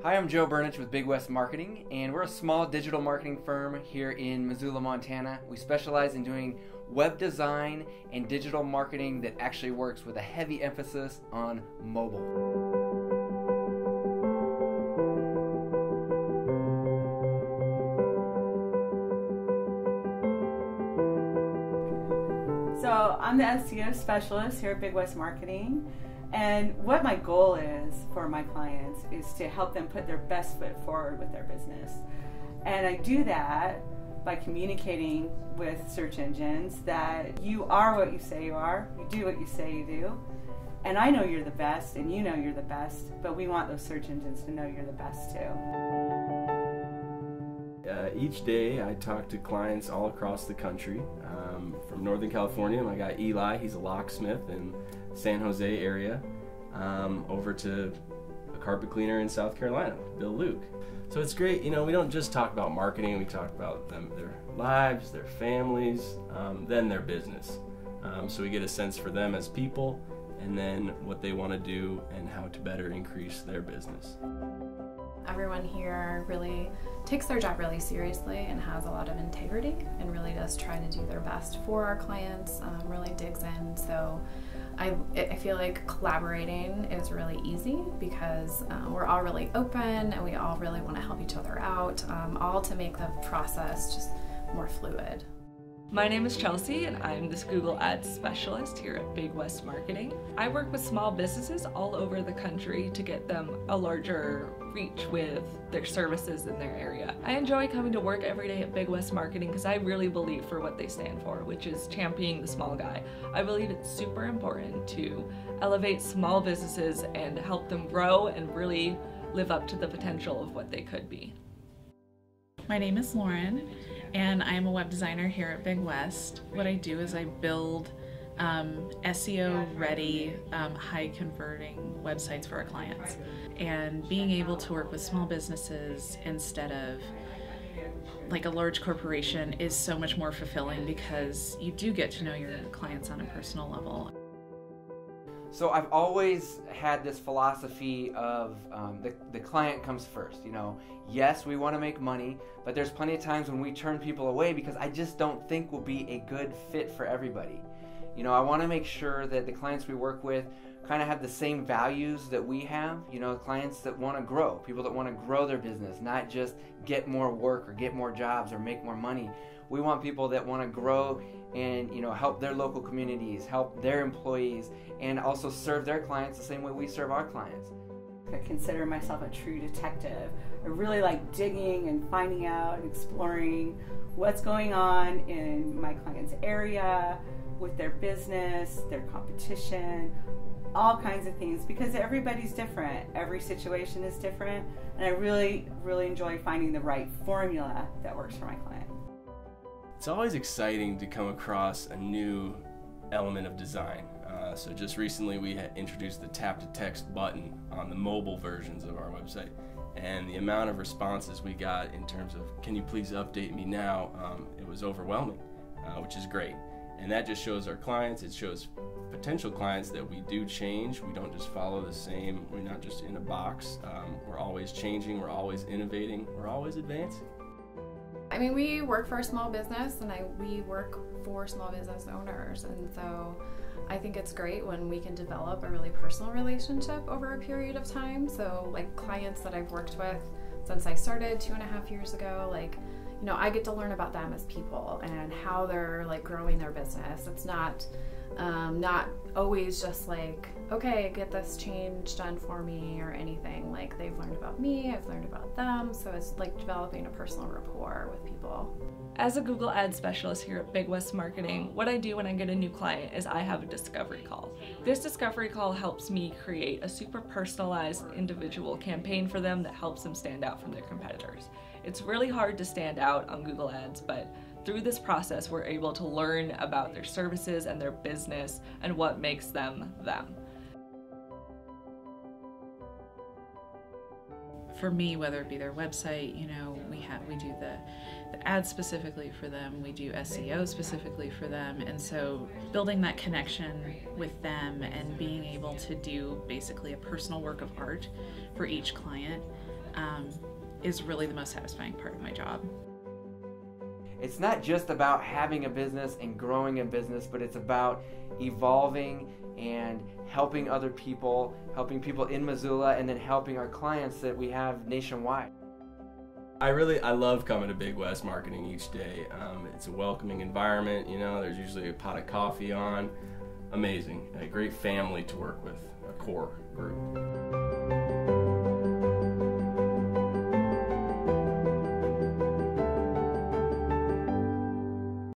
Hi, I'm Joe Burnich with Big West Marketing, and we're a small digital marketing firm here in Missoula, Montana. We specialize in doing web design and digital marketing that actually works with a heavy emphasis on mobile. So I'm the SEO specialist here at Big West Marketing, and what my goal is for my clients is to help them put their best foot forward with their business. And I do that by communicating with search engines that you are what you say you are, you do what you say you do, and I know you're the best and you know you're the best, but we want those search engines to know you're the best too. Each day I talk to clients all across the country. From Northern California, my guy Eli, he's a locksmith in San Jose area, over to a carpet cleaner in South Carolina, Bill Luke. So it's great, you know, we don't just talk about marketing, we talk about them, their lives, their families, then their business. So we get a sense for them as people, and then what they want to do and how to better increase their business. Everyone here really takes their job really seriously and has a lot of integrity and really does try to do their best for our clients, really digs in. So I feel like collaborating is really easy because we're all really open and we all really want to help each other out, all to make the process just more fluid. My name is Chelsea and I'm this Google Ads specialist here at Big West Marketing. I work with small businesses all over the country to get them a larger reach with their services in their area. I enjoy coming to work every day at Big West Marketing because I really believe for what they stand for, which is championing the small guy. I believe it's super important to elevate small businesses and help them grow and really live up to the potential of what they could be. My name is Lauren, and I am a web designer here at Big West. What I do is I build SEO-ready, high-converting websites for our clients. And being able to work with small businesses instead of like a large corporation is so much more fulfilling because you do get to know your clients on a personal level. So I've always had this philosophy of the client comes first. You know, yes, we want to make money, but there's plenty of times when we turn people away because I just don't think we'll be a good fit for everybody. You know, I want to make sure that the clients we work with kind of have the same values that we have. You know, clients that want to grow, people that want to grow their business, not just get more work or get more jobs or make more money. We want people that want to grow and, you know, help their local communities, help their employees, and also serve their clients the same way we serve our clients. I consider myself a true detective. I really like digging and finding out and exploring what's going on in my client's area, with their business, their competition, all kinds of things, because everybody's different. Every situation is different, and I really, really enjoy finding the right formula that works for my client. It's always exciting to come across a new element of design. So just recently we had introduced the tap-to-text button on the mobile versions of our website, and the amount of responses we got in terms of, can you please update me now, it was overwhelming, which is great. And that just shows our clients, it shows potential clients that we do change. We don't just follow the same, we're not just in a box. We're always changing, we're always innovating, we're always advancing. I mean, we work for a small business and we work for small business owners, and so I think it's great when we can develop a really personal relationship over a period of time. So like clients that I've worked with since I started 2.5 years ago, like, you know, I get to learn about them as people and how they're like growing their business. It's not always just like, okay, get this change done for me or anything. Like, they've learned about me, I've learned about them, so it's like developing a personal rapport with people. As a Google Ads specialist here at Big West Marketing, what I do when I get a new client is I have a discovery call. This discovery call helps me create a super personalized individual campaign for them that helps them stand out from their competitors. It's really hard to stand out on Google Ads, but through this process we're able to learn about their services and their business and what makes them them. For me, whether it be their website, you know, we do the ads specifically for them, we do SEO specifically for them, and so building that connection with them and being able to do basically a personal work of art for each client is really the most satisfying part of my job. It's not just about having a business and growing a business, but it's about evolving and helping other people, helping people in Missoula, and then helping our clients that we have nationwide. I love coming to Big West Marketing each day. It's a welcoming environment, you know, there's usually a pot of coffee on. Amazing. A great family to work with, a core group.